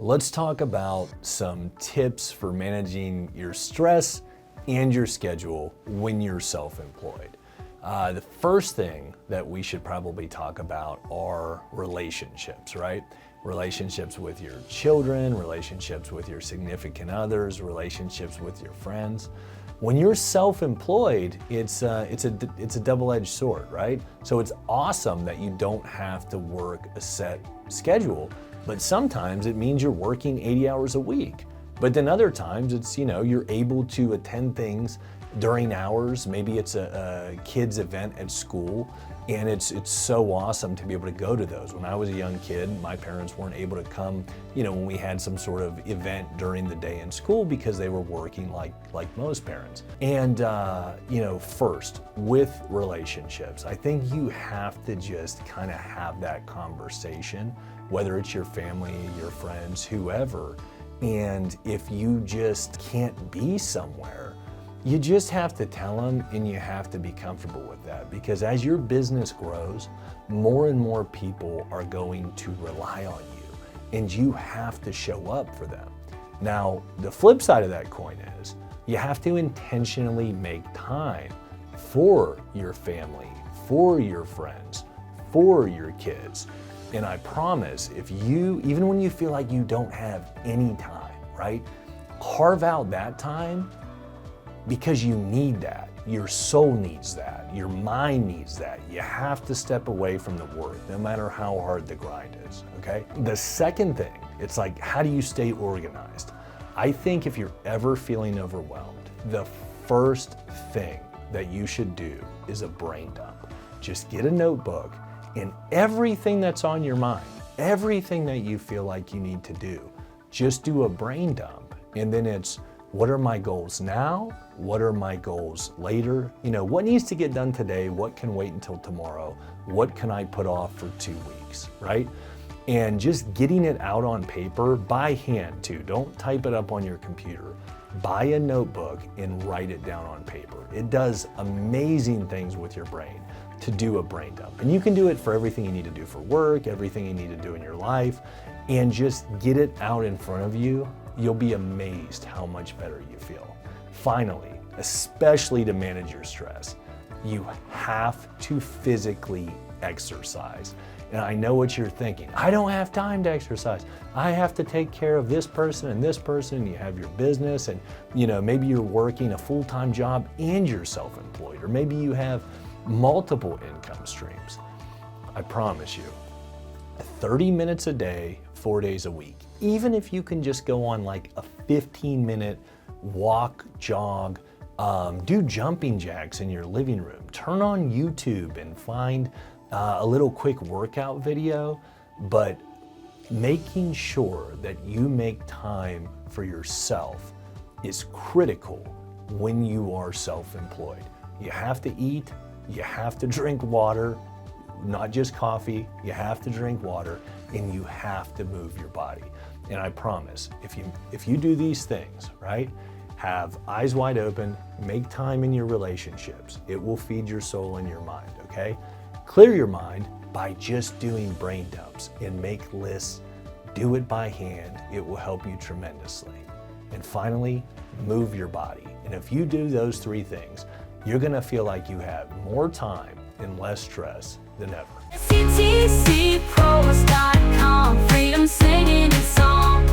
let's talk about some tips for managing your stress and your schedule when you're self-employed. The first thing that we should probably talk about are relationships, right? Relationships with your children, relationships with your significant others, relationships with your friends. When you're self-employed, it's a double-edged sword, right? So it's awesome that you don't have to work a set schedule, but sometimes it means you're working 80 hours a week. But then other times it's, you're able to attend things during hours. Maybe it's a kid's event at school, and it's so awesome to be able to go to those. When I was a young kid, my parents weren't able to come, when we had some sort of event during the day in school because they were working like most parents. And, first, with relationships, I think you have to just kind of have that conversation, whether it's your family, your friends, whoever. And if you just can't be somewhere, you just have to tell them, and you have to be comfortable with that, because as your business grows, more and more people are going to rely on you, and you have to show up for them. Now, the flip side of that coin is you have to intentionally make time for your family, for your friends, for your kids. And I promise, even when you feel like you don't have any time, right? Carve out that time, because you need that. Your soul needs that. Your mind needs that. You have to step away from the work, no matter how hard the grind is, okay? The second thing, it's like, how do you stay organized? I think if you're ever feeling overwhelmed, the first thing that you should do is a brain dump. Just get a notebook, and everything that's on your mind, everything that you feel like you need to do, just do a brain dump. And then it's, what are my goals now? What are my goals later? What needs to get done today? What can wait until tomorrow? What can I put off for 2 weeks, right? And just getting it out on paper by hand too. Don't type it up on your computer. Buy a notebook and write it down on paper. It does amazing things with your brain to do a brain dump. And you can do it for everything you need to do for work, everything you need to do in your life, and just get it out in front of you. You'll be amazed how much better you feel. Finally, especially to manage your stress, you have to physically exercise. And I know what you're thinking. I don't have time to exercise. I have to take care of this person and this person. You have your business, and maybe you're working a full-time job and you're self-employed, or maybe you have multiple income streams. I promise you, 30 minutes a day, 4 days a week. Even if you can just go on like a 15-minute walk, jog, do jumping jacks in your living room, turn on YouTube and find a little quick workout video, but making sure that you make time for yourself is critical when you are self-employed. You have to eat, you have to drink water, not just coffee, you have to drink water, and you have to move your body. And I promise, if you do these things, right, have eyes wide open, make time in your relationships, it will feed your soul and your mind, okay? Clear your mind by just doing brain dumps and make lists. Do it by hand. It will help you tremendously. And finally, move your body. And if you do those 3 things, you're gonna feel like you have more time and less stress than ever. SETC Pros.com, freedom singing a song.